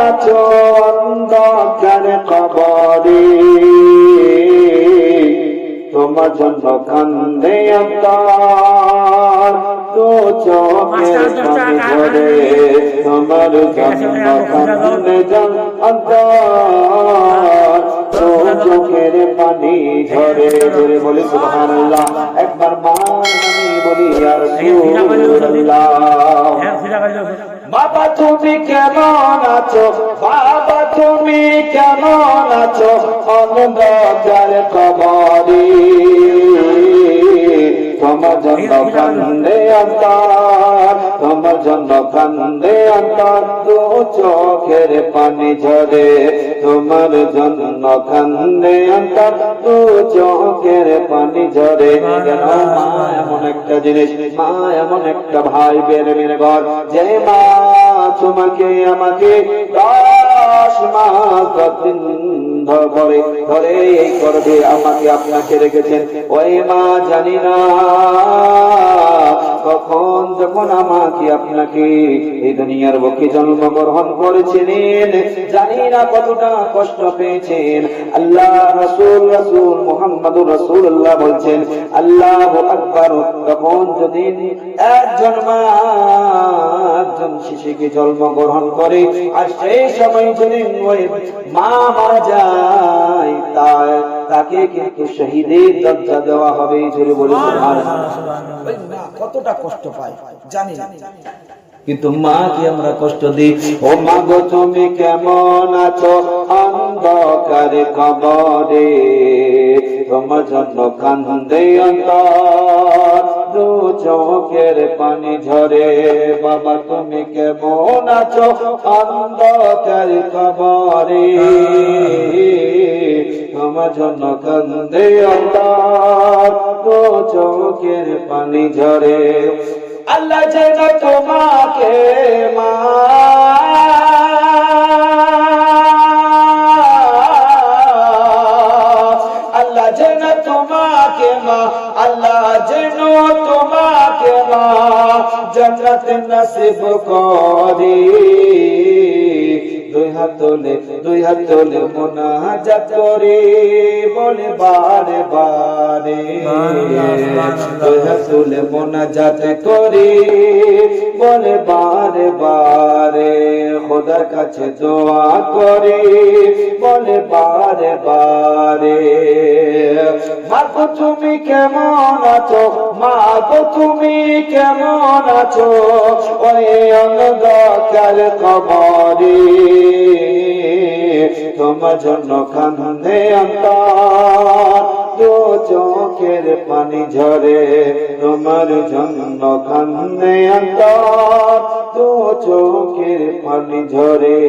আছো অন্ধকার কবরে, তোমার জন্য কান্দে অন্তর, দু চোখের পানি ঝরে, তোমার জন্য কান্দে অন্তর, দু চোখের পানি ঝরে। জোরে বলি সুবহানাল্লাহ, একবার মান আমি বলি ইয়া রাসূলুল্লাহ। বাবা তুমি কেমন আছো, বাবা তুমি কেমন আছো অন্ধকার কবরে, তোমার জন্য কান্দে অন্তর, তোমার জন্য কান্দে অন্তর, দু চোখের পানি ঝরে, তোমার জন্য কান্দে অন্তর, দু চোখের পানি ঝরে। কেন? মা এমন একটা জিনিস, মা এমন একটা ভাই বের মেরে ঘর, যে মা তোমাকে আমাকে 10 মাস ধরে ধরে এই করবে আমাকে আপনাকে রেখেছেন, ওই মা জানি না কখন যখন আমাকে আপনাকে এই দুনিয়ার বুকে জন্মগ্রহণ করেছিলেন, জানি না কতটা কষ্ট পেয়েছেন। আল্লাহ রাসূল মুহাম্মদুর রাসূলুল্লাহ বলছেন আল্লাহু আকবার, তখন যদি একজন মা একজন শিশুকে জন্মগ্রহণ করে আর সেই সময় যদি ওই মা মারা যায়, তাকে কিন্তু শহীদের দরজা দেওয়া হবে। জোরে বলে সুবহানাল্লাহ। কতটা কষ্ট পায় জানি না, কিন্তু মাকে আমরা কষ্ট দিই। ও মা গো তুমি কেমন আছো অন্ধকারে কবরে, তোমার জন্য কান্দে অন্তর, দু চোখের পানি ঝরে। বাবা তুমি কেমন আছো অন্ধকারে কবরে, তোমার জন্য কান্দে অন্তর, দু চোখের পানি ঝরে। আল্লাহ যেন তোমাকে মা আল্লাহ যেন তোমাকে মা আল্লাহ যেন তোমাকে মা জান্নাত নসিব করে। দুই হাত তোলে মুনাজাত করে বলে বারে বারে, দুই হাত তোলে মুনাজাত করে বলে বারে বারে, খোদার কাছে দোয়া করে বলে বারে বারে। মা গো তুমি কেমন আছো, মা গো তুমি কেমন আছো ওই অন্ধকার কবরে, তোমার জন্য কান্দে অন্তর, দু চোখের পানি ঝরে, তোমার জন্য কান্দে অন্তর, দু চোখের পানি ঝরে।